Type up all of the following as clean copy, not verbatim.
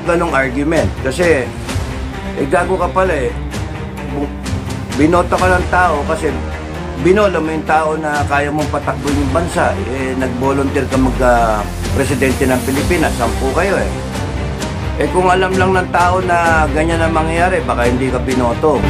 ganong argument. Kasi, gago ka pala eh. Binoto ka ng tao kasi binola mo yung tao na kaya mong patakbo yung bansa. Nag-volunteer ka mag-presidente ng Pilipinas. 10 kayo eh. Kung alam lang ng tao na ganyan ang mangyayari, baka hindi ka binoto.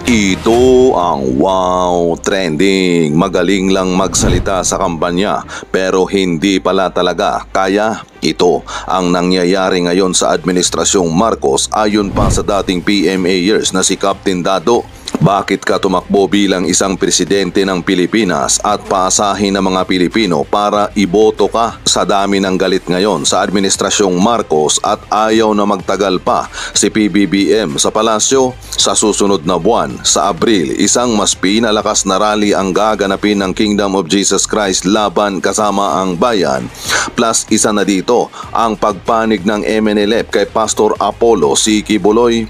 Ito ang wow trending. Magaling lang magsalita sa kampanya pero hindi pala talaga kaya. Ito ang nangyayari ngayon sa Administrasyong Marcos ayon pa sa dating PMA years na si Captain Dado. Bakit ka tumakbo bilang isang presidente ng Pilipinas at paasahin ng mga Pilipino para iboto ka? Sa dami ng galit ngayon sa Administrasyong Marcos at ayaw na magtagal pa si PBBM sa palasyo, sa susunod na buwan sa Abril, isang mas pinalakas na rally ang gaganapin ng Kingdom of Jesus Christ laban kasama ang bayan. Plus isa na dito ang pagpanig ng MNLF kay Pastor Apollo Siki Buloy.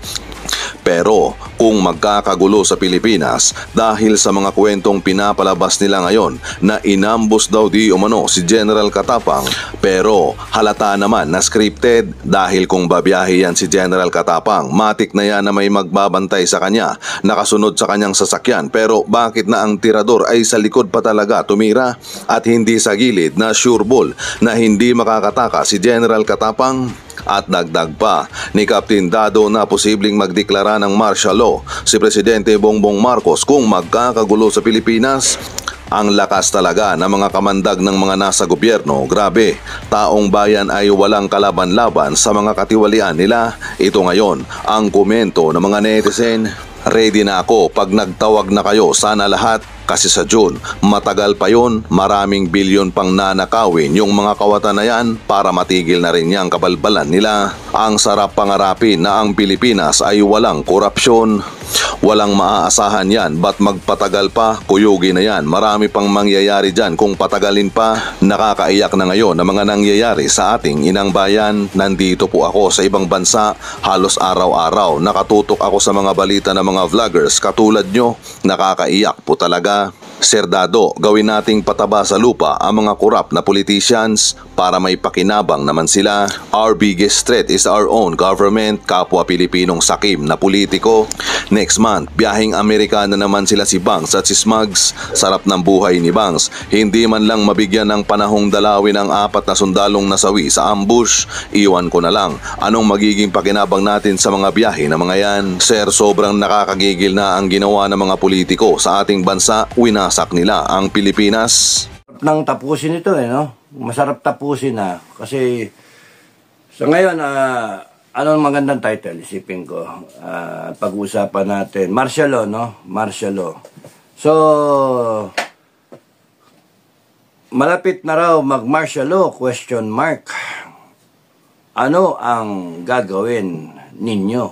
Pero kung magkakagulo sa Pilipinas dahil sa mga kwentong pinapalabas nila ngayon na inambus daw di umano si General Katapang, pero halata naman na scripted dahil kung babiyahe yan si General Katapang, matik na yan na may magbabantay sa kanya, nakasunod sa kanyang sasakyan. Pero bakit na ang tirador ay sa likod pa talaga tumira at hindi sa gilid na sure ball na hindi makakataka si General Katapang? At dagdag pa ni Captain Dado na posibleng magdeklara ng martial law si Presidente Bongbong Marcos kung magkakagulo sa Pilipinas. Ang lakas talaga ng mga kamandag ng mga nasa gobyerno. Grabe, taong bayan ay walang kalaban-laban sa mga katiwalian nila. Ito ngayon ang komento ng mga netizen. Ready na ako pag nagtawag na kayo, sana lahat. Kasi sa June, matagal pa yun, maraming bilyon pang nanakawin yung mga kawatan na yan para matigil na rin niyang kabalbalan nila. Ang sarap pangarapin na ang Pilipinas ay walang korupsyon. Walang maaasahan yan, ba't magpatagal pa? Kuyugi na yan, marami pang mangyayari dyan kung patagalin pa. Nakakaiyak na ngayon ang mga nangyayari sa ating inang bayan. Nandito po ako sa ibang bansa, halos araw-araw. Nakatutok ako sa mga balita ng mga vloggers katulad nyo. Nakakaiyak po talaga. Sir Dado, gawin nating pataba sa lupa ang mga korap na politicians para may pakinabang naman sila. Our biggest threat is our own government, kapwa Pilipinong sakim na politiko. Next month, biyaheng Amerika na naman sila si Bangs at si Smugs. Sarap ng buhay ni Bangs. Hindi man lang mabigyan ng panahong dalawin ang 4 na sundalong nasawi sa ambush. Iwan ko na lang, anong magiging pakinabang natin sa mga biyahe na mga yan? Sir, sobrang nakakagigil na ang ginawa ng mga politiko sa ating bansa. Winasak nila ang Pilipinas. Nang tapusin ito no? Masarap tapusin na. Kasi sa ngayon, anong magandang title? Isipin ko. Pag-uusapan natin. Martial law, no? Martial law. So, malapit na raw mag-martial law? Question mark. Ano ang gagawin ninyo?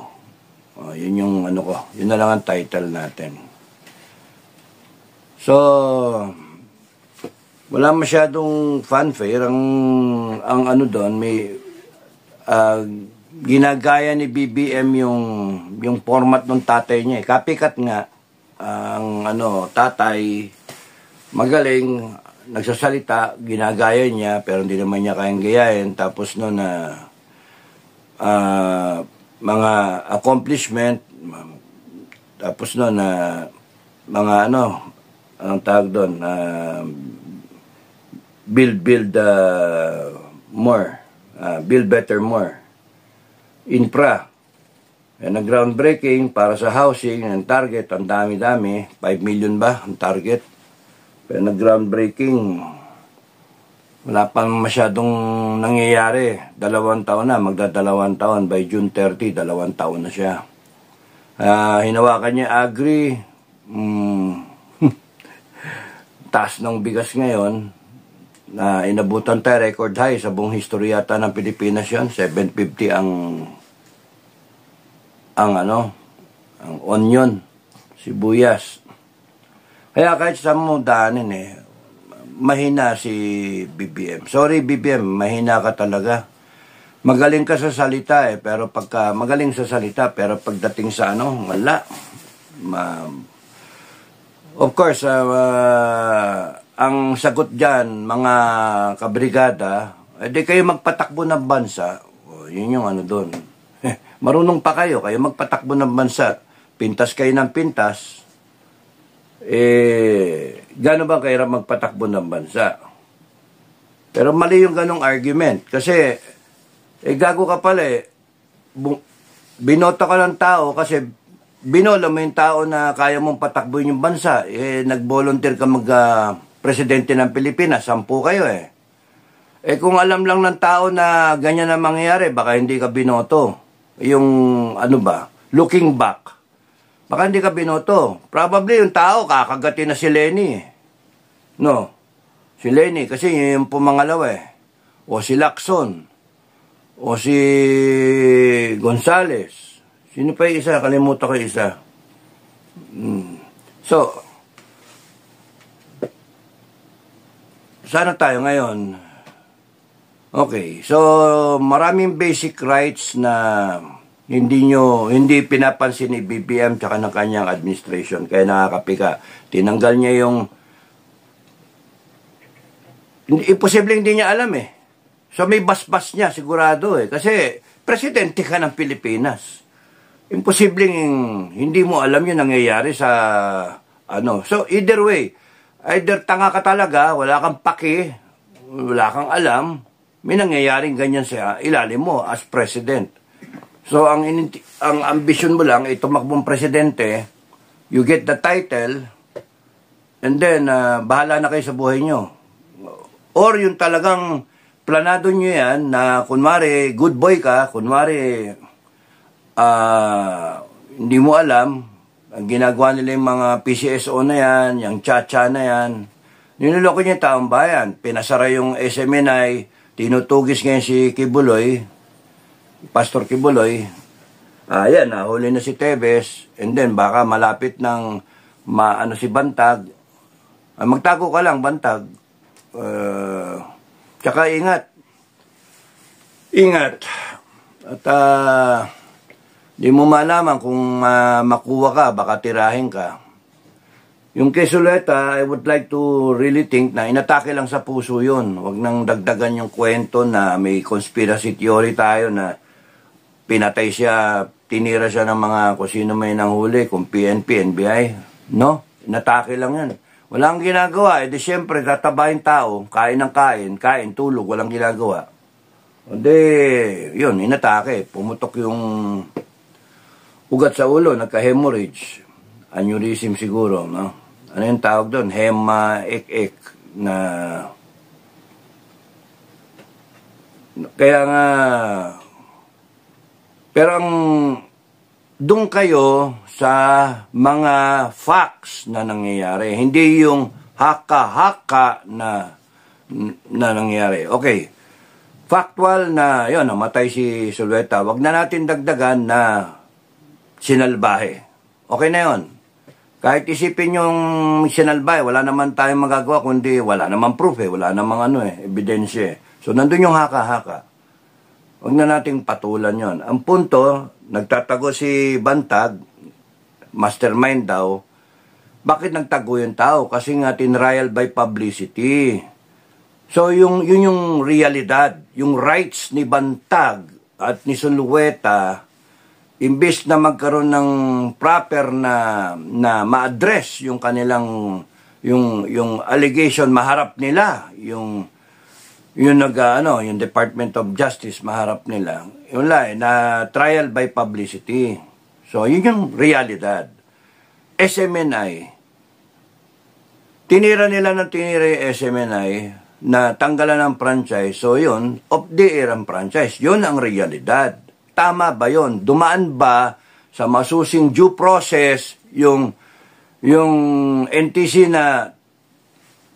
Yun yung ano ko. Yun na lang ang title natin. So, wala masyadong fanfare. Ang ano doon, may ginagaya ni BBM yung format ng tatay niya. Copycat nga. Ang tatay, magaling, nagsasalita, ginagaya niya, pero hindi naman niya kayang gayahin. Tapos noon mga accomplishment, tapos noon mga anong tawag doon, build more, build better more. Infra, nag-groundbreaking para sa housing, ang target, ang dami-dami, 5 million ba ang target? Pero nag-groundbreaking, wala pang masyadong nangyayari. 2 taon na, magda-2 taon, by June 30, 2 taon na siya. Hinawakan niya agri, taas ng bigas ngayon, na inabutan tayo record high sa buong history yata ng Pilipinas yun. 750 ang onion, sibuyas. Kaya kahit sa mo daanin mahina si BBM. Sorry BBM, mahina ka talaga. Magaling ka sa salita pero pagka magaling sa salita pero pagdating sa wala. Of course, ang sagot dyan, mga kabrigada, di kayo magpatakbo ng bansa. Yun yung ano doon. Marunong pa kayo magpatakbo ng bansa. Pintas kayo ng pintas. Gano'n ba kayo magpatakbo ng bansa? Pero mali yung ganong argument. Kasi, gago ka pala binota ka ng tao kasi binola mo yung tao na kaya mong patakbo yung bansa. Nag-volunteer ka presidente ng Pilipinas, 10 kayo kung alam lang ng tao na ganyan na mangyayari, baka hindi ka binoto. Yung, looking back, baka hindi ka binoto. Probably yung tao, kakagatin na si Lenny. No? Si Lenny, kasi yung pumangalawa O si Lacson. O si Gonzales. Sino pa yung isa? Kalimutan ko yung isa. So, sana tayo ngayon. Okay, so maraming basic rights na hindi pinapansin ni BBM tsaka ng kanyang administration, kaya nakakapika. Tinanggal niya yung imposible hindi niya alam So may basbas niya sigurado kasi presidente ka ng Pilipinas. Imposibleng hindi mo alam yung nangyayari sa So either way, either tanga ka talaga, wala kang paki, wala kang alam, may nangyayaring ganyan sa ilalim mo as president. So ang ambisyon mo lang ay tumakbong presidente, you get the title, and then bahala na kayo sa buhay nyo. Or yung talagang planado nyo yan na kunwari good boy ka, kunwari hindi mo alam, ang ginagawa nila yung mga PCSO na yan, yung cha-cha na yan, niloloko niya taong bayan. Pinasara yung SMNI, tinutugis ngayon si Kibuloy, Pastor Kibuloy. Yan, nahuli na si Tevez, and then baka malapit ng si Bantag. Magtago ka lang, Bantag. Tsaka ingat. Ingat. At di mo malaman kung makuha ka, baka tirahin ka. Yung kay Zuleta, I would like to really think na inatake lang sa puso yun. Huwag nang dagdagan yung kwento na may conspiracy theory tayo na pinatay siya, tinira siya ng mga kung sino may nanghuli, kung PNP, NBI. No? Inatake lang yan. Walang ginagawa. Di syempre, tatabahin tao, kain ng kain, tulog, walang ginagawa. Hindi, yun, inatake. Pumutok yung ugat sa ulo, nagka-hemorrhage. Aneurysm siguro, no? Ano yung tawag doon? Hema-ek-ek na... Kaya nga... Pero ang... Doon kayo sa mga facts na nangyayari. Hindi yung haka-haka na nangyayari. Okay. Factual na, yun, namatay si Zuleta. Wag na natin dagdagan na sinalbahe. Okay na yun. Kahit isipin yung sinalbahe, wala naman tayong magagawa, kundi wala naman proof wala namang ebidensya So, nandun yung haka-haka. Huwag na nating patulan yon. Ang punto, nagtatago si Bantag, mastermind daw. Bakit nagtago yung tao? Kasi nga tinrial by publicity. So, yun yung realidad. Yung rights ni Bantag at ni Zulueta, imbes na magkaroon ng proper na ma-address yung kanilang yung allegation maharap nila, yung Department of Justice maharap nila. Yun lang, na trial by publicity. So, yun yung realidad. SMNI, tinira yung SMNI na tanggalan ng franchise. So, yun, off the air ang franchise. Yun ang realidad. Tama ba yun? Dumaan ba sa masusing due process yung NTC na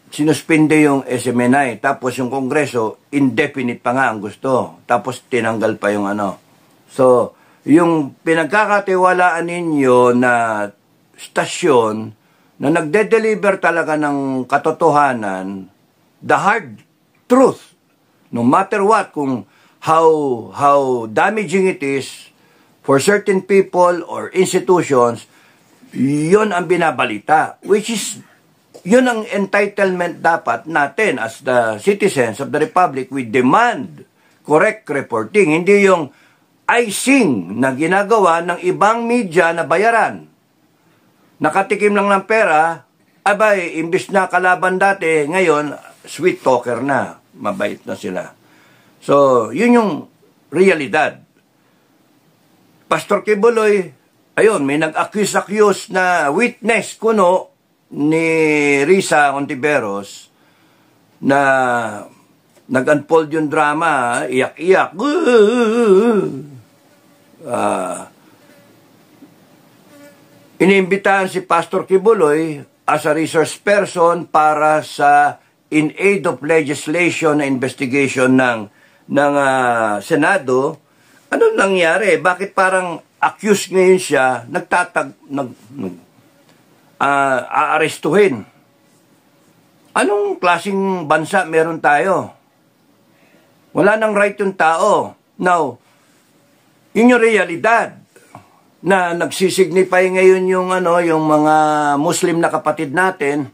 sinuspinde yung SMNI, tapos yung Kongreso, indefinite pa nga ang gusto. Tapos tinanggal pa yung So, yung pinagkakatiwalaan ninyo na stasyon na nagde-deliver talaga ng katotohanan, the hard truth, no matter what, kung how damaging it is for certain people or institutions, yon ang binabalita, which is yun ang entitlement dapat natin as the citizens of the Republic. We demand correct reporting, hindi yung icing na ginagawa ng ibang media na bayaran. Nakatikim lang ng pera, abay, imbis na kalaban dati, ngayon, sweet talker na, mabait na sila. So, yun yung realidad. Pastor Kibuloy, ayun, may nag-accuse na witness kuno ni Risa Ontiveros na nag-unfold yung drama, iyak-iyak. Inimbitahan si Pastor Kibuloy as a resource person para sa in aid of legislation na investigation ng Senado. Ano nangyari? Bakit parang accused ngayon siya, aarestuhin? Anong klaseng bansa meron tayo? Wala nang right yung tao. Now, yun yung realidad na nagsisignify ngayon yung mga Muslim na kapatid natin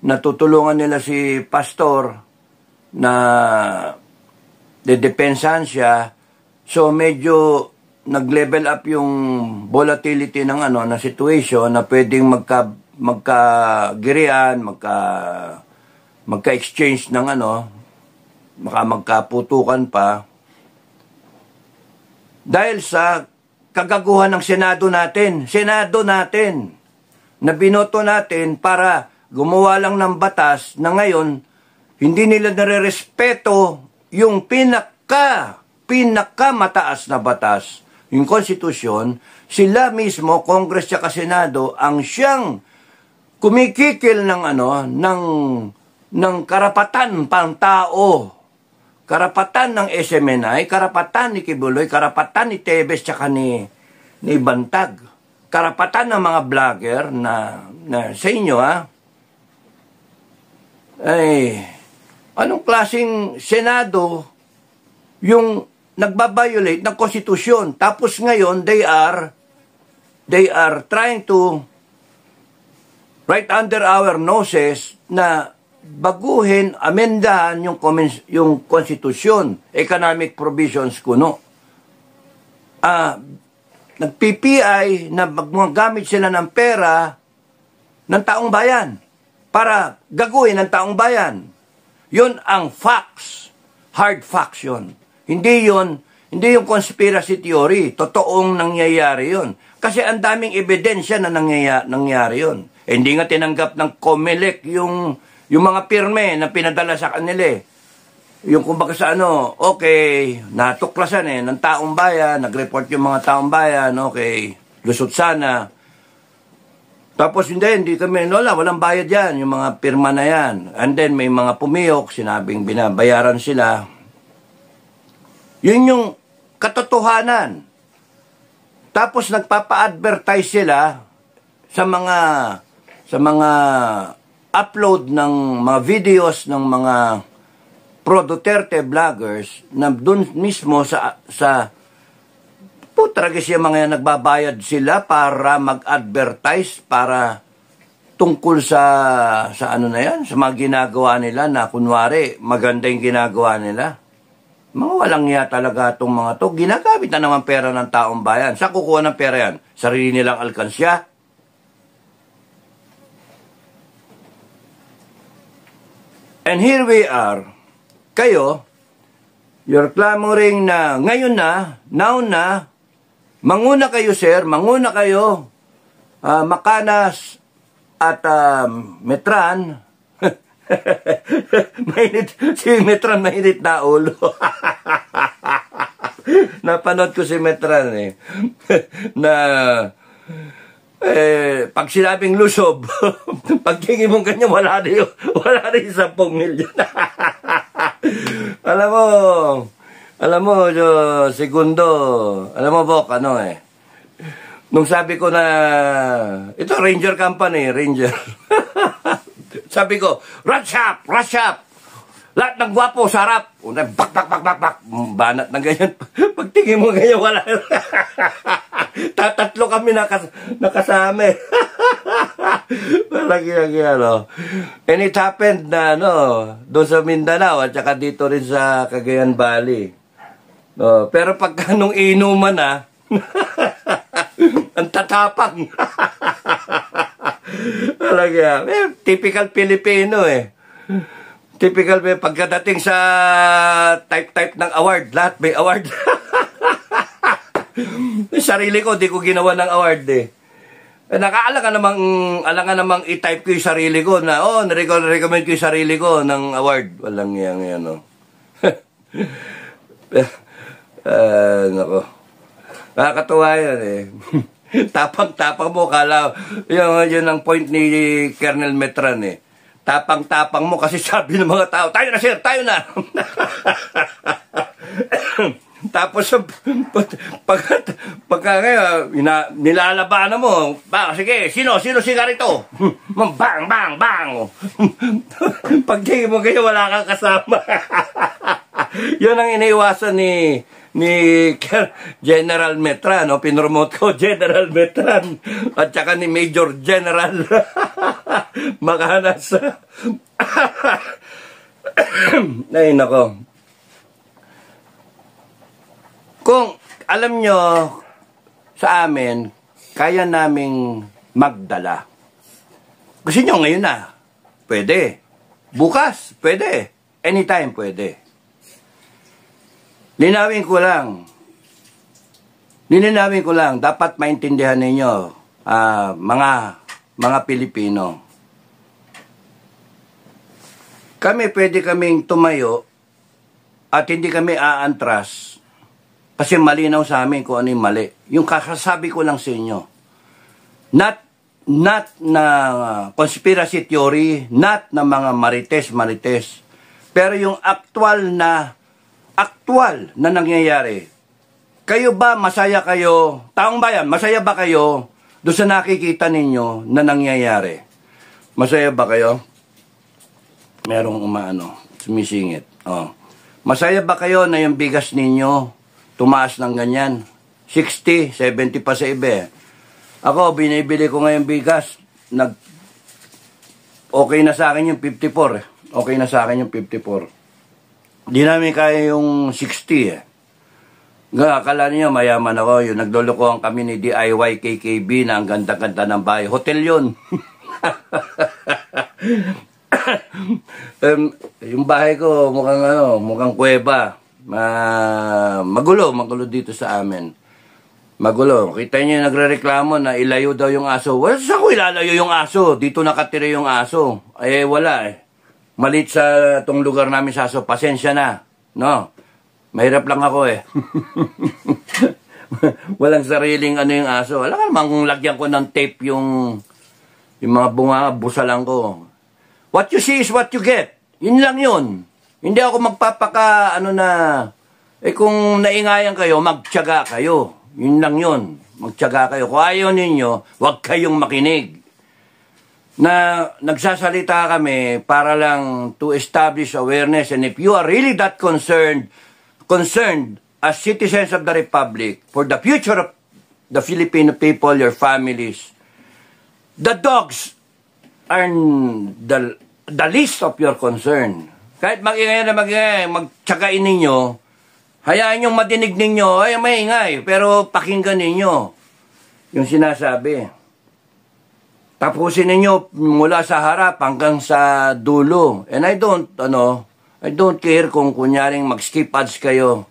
na tutulungan nila si pastor na dedepensahan siya. So medyo nag-level up yung volatility ng na situation na pwedeng magkagirian, magka-exchange ng magkaputukan pa dahil sa kagaguhan ng Senado natin na binoto natin para gumawa lang ng batas na ngayon hindi nila nare-respeto yung pinakamataas na batas, yung konstitusyon. Sila mismo, Congress at Senado, ang siyang kumikikil ng karapatan pang tao. Karapatan ng SMNI, karapatan ni Kibuloy, karapatan ni Tebes tsaka ni Bantag. Karapatan ng mga vlogger na sa inyo, ay, anong klaseng Senado yung nagbabiolate ng konstitusyon? Tapos ngayon, they are trying to right under our noses na baguhin, amendahan yung konstitusyon, economic provisions kuno. Nag-PPI na magagamit sila ng pera ng taong bayan para gaguhin ng taong bayan. Yun ang facts, hard facts yun. Hindi yung conspiracy theory, totoong nangyayari yun. Kasi ang daming ebidensya na nangyayari yun. Hindi nga tinanggap ng COMELEC yung mga pirme na pinadala sa kanila Yung kumbaga sa okay, natuklasan ng taong bayan, nag-report yung mga taong bayan, okay, lusot sana. Tapos hindi kami, walang bayad yan, yung mga pirma na yan. And then may mga pumiyok, sinabing binabayaran sila. Yun yung katotohanan. Tapos nagpapa-advertise sila sa mga upload ng mga videos ng mga pro-Duterte vloggers na dun mismo sa talaga siya mga nagbabayad sila para mag-advertise para tungkol sa sa mga ginagawa nila na kunwari maganda yung ginagawa nila. Mga walang niya talaga itong mga to. Ginagamit na naman pera ng taong bayan. Sa kukuha ng pera yan? Sarili nilang alkansya? And here we are, kayo, you're clamoring na ngayon now na, manguna kayo sir, manguna kayo, Makanas at Metran. Si Metran mainit na ulo. Napanood ko si Metran na pag sinabing lusob, pag tingin mong kanya, wala rin 10 milyon. Alam mo, segundo, alam mo, Bok, nung sabi ko na, ito, Ranger Company, Ranger. Sabi ko, rush up! Lahat ng gwapo, sarap. Bak. Banat na ganyan. Pag tingin mo ganyan, wala. Tatatlo kami nakasama eh. Ano. And it happened na doon sa Mindanao at saka dito rin sa Cagayan Valley. Pero pagka nung inuman na, ang tatapang. Typical Pilipino eh. Typical pagkadating sa type ng award, lahat may award. Sarili ko, di ko ginawa ng award eh. Alangan namang i-type ko yung sarili ko na, narecommend ko yung sarili ko ng award. Walang yan, nako. Nakakatuwa yan eh. Tapang-tapang mo, kala, yun ang point ni Colonel Metran eh. Tapang-tapang mo kasi sabi ng mga tao, tayo na sir, tayo na. Tapos pagka ngayon, nilalabanan mo, sige, sino sigarito? Bang, bang, bang. Pag di mo kayo, wala kang kasama. Yun ang iniiwasan ni General Metran, pinromote ko General Metran at saka ni Major General Makahanas. Ay nako, kung alam nyo sa amin, kaya naming magdala. Gusto nyo ngayon na, pwede. Bukas, pwede. Anytime, pwede. Linawin ko lang, dapat maintindihan ninyo, mga Pilipino. Pwede kaming tumayo at hindi kami aantras kasi malinaw sa amin kung ano yung mali. Yung kasasabi ko lang sa inyo, not na conspiracy theory, not na mga marites, pero yung actual na nangyayari. Kayo ba, masaya kayo, taong bayan, masaya ba kayo doon sa nakikita ninyo na nangyayari? Masaya ba kayo? Merong sumisingit. Masaya ba kayo na yung bigas ninyo tumaas ng ganyan? 60, 70 pa sa iba. Ako, binibili ko ngayon bigas, okay na sa akin yung 54. Okay na sa akin yung 54. Di namin kaya yung 60 akala niyo mayaman ako, yung naglulukohan kami ni DIY KKB na ang ganda-ganda ng bahay. Hotel yun. Yung bahay ko mukhang kuweba. Magulo dito sa amin. Magulo. Kita niyo nagrereklamo na ilayo daw yung aso. Saan ko ilalayo yung aso? Dito nakatira yung aso. Wala eh. Malit sa tong lugar namin sa aso. Pasensya na. No? Mahirap lang ako eh. Walang sariling yung aso. Alam ka naman kung lagyan ko ng tape yung mga bunga, busalan ko. What you see is what you get. Yun lang yun. Hindi ako magpapaka, kung naingayan kayo, magtiyaga kayo. Yun lang yun. Magtiyaga kayo. Kung ayaw ninyo, huwag kayong makinig. Na nagsasalita kami para lang to establish awareness. And if you are really that concerned as citizens of the Republic for the future of the Filipino people, your families, the dogs are the least of your concern. Kahit mag-ingay na magtsagain ninyo, hayaan yung madinig ninyo, maingay, pero pakinggan ninyo yung sinasabi. Tapusin ninyo mula sa harap hanggang sa dulo. And I don't care kung kunyaring mag-skip ads kayo.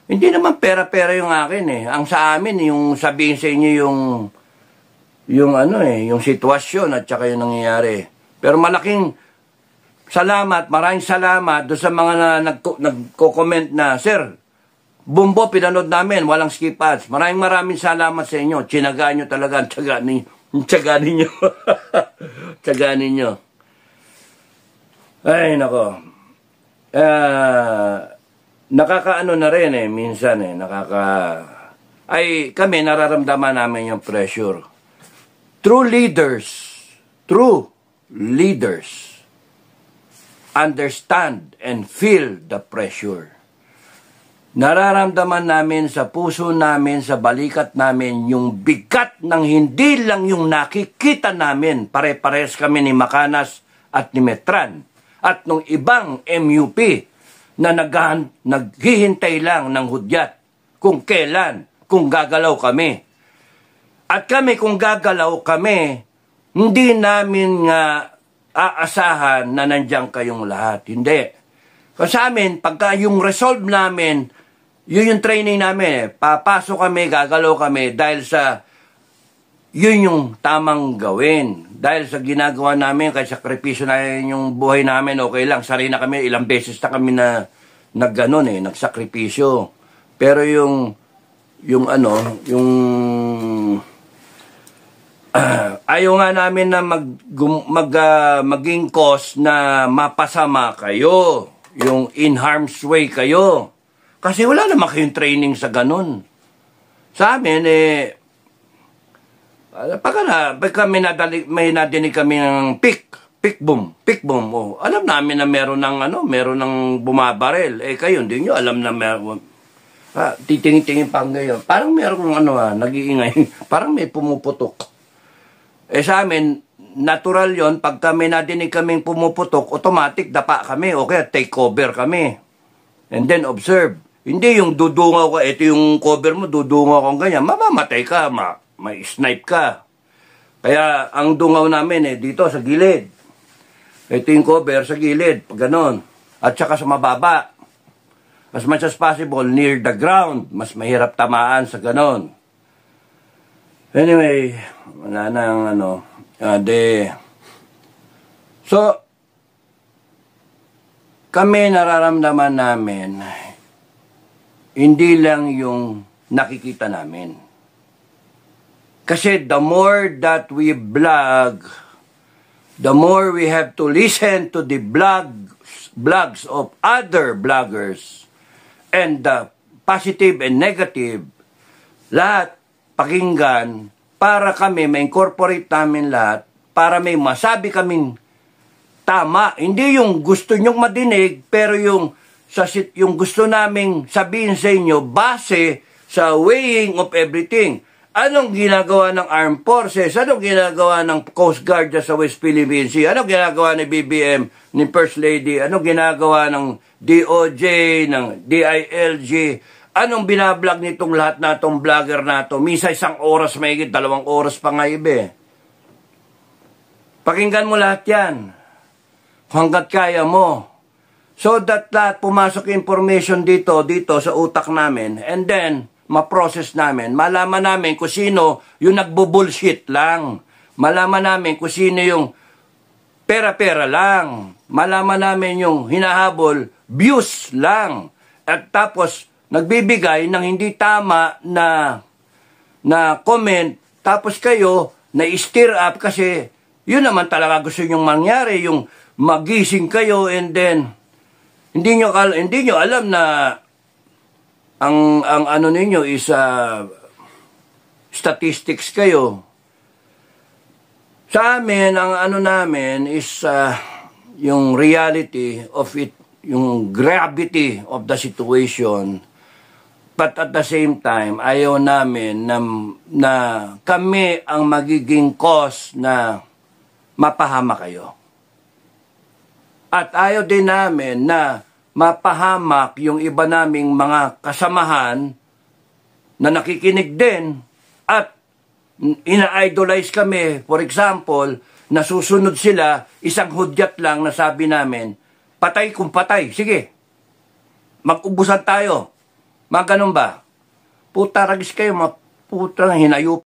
Hindi naman pera-pera yung akin eh. Ang sa amin, yung sabihin sa inyo yung sitwasyon at saka yung nangyayari. Pero maraming salamat doon sa mga nagko-comment na, Sir, Bumbo, pinanood namin, walang skip ads. Maraming salamat sa inyo. Tsinagaan nyo talaga ang tiyaga ninyo. Tiyaga ninyo. Ay, nako. Nakakaano na rin minsan kami nararamdaman namin yung pressure. True leaders understand and feel the pressure. Nararamdaman namin sa puso namin, sa balikat namin, yung bigat ng hindi lang yung nakikita namin. Pare-pares kami ni Macanas at ni Metran at nung ibang MUP na naghihintay lang ng hudyat kung kailan, kung gagalaw kami. At kami kung gagalaw kami, hindi namin nga aasahan na nandiyan kayong lahat. Hindi. Kasi sa amin, pagka yung resolve namin, yun yung training namin. Papasok kami, gagalaw kami dahil sa yun yung tamang gawin. Dahil sa ginagawa namin, kahit sakripisyo na yung buhay namin, okay lang. Sarili na kami, ilang beses na kami na nagganon nagsakripisyo. Pero yung ayaw nga namin na maging cause na mapasama kayo. Yung in harm's way kayo. Kasi wala naman kayong training sa ganon. Sa amin, pagka may nadinig kami ng pick boom. Oh, alam namin na meron ng bumabarel. Kayo, hindi nyo alam na meron. Titingin-tingin pa ngayon. Parang meron nag-iingay. Parang may pumuputok. Sa amin, natural yon pagka may nadinig kaming pumuputok, automatic dapa kami. Okay, take cover kami. And then observe. Hindi yung dudungaw ka, ito yung cover mo, dudungaw kang ganyan. Mamamatay ka, may snipe ka. Kaya ang dungaw namin dito sa gilid. Ito yung cover sa gilid, pag ganon. At saka sa mababa. As much as possible, near the ground. Mas mahirap tamaan sa ganon. Anyway, wala nang So, kami nararamdaman namin, hindi lang yung nakikita namin. Kasi the more that we blog, the more we have to listen to the blogs of other bloggers and the positive and negative, lahat pakinggan para kami ma-incorporate namin lahat, para may masabi kaming tama. Hindi yung gusto nyong madinig, pero yung gusto naming sabihin sa inyo base sa weighing of everything. Anong ginagawa ng Armed Forces? Anong ginagawa ng Coast Guard sa West Philippine Sea? Anong ginagawa ni BBM, ni First Lady? Anong ginagawa ng DOJ, ng DILG? Anong binablog nitong lahat na itong vlogger na ito? Misa 1 oras mahigit, 2 oras pa nga iba. Pakinggan mo lahat yan. Hanggat kaya mo. So that lahat pumasok information dito sa utak namin. And then, ma-process namin. Malaman namin kung sino yung nagbo-bullshit lang. Malaman namin kung sino yung pera-pera lang. Malaman namin yung hinahabol, views lang. At tapos, nagbibigay ng hindi tama na comment. Tapos kayo, na-stir up kasi yun naman talaga gusto nyong mangyari. Yung magising kayo and then hindi nyo alam na ang ano ninyo is statistics kayo. Sa amin, ang ano namin is yung reality of it, yung gravity of the situation. But at the same time, ayaw namin na kami ang magiging cause na mapahama kayo. At ayaw din namin na mapahamak yung iba naming mga kasamahan na nakikinig din at ina-idolize kami. For example, nasusunod sila, isang hudyat lang na sabi namin, patay kung patay, sige, mag-ubusan tayo. Mga ganun ba? Puta ragis kayo, putang hinayup.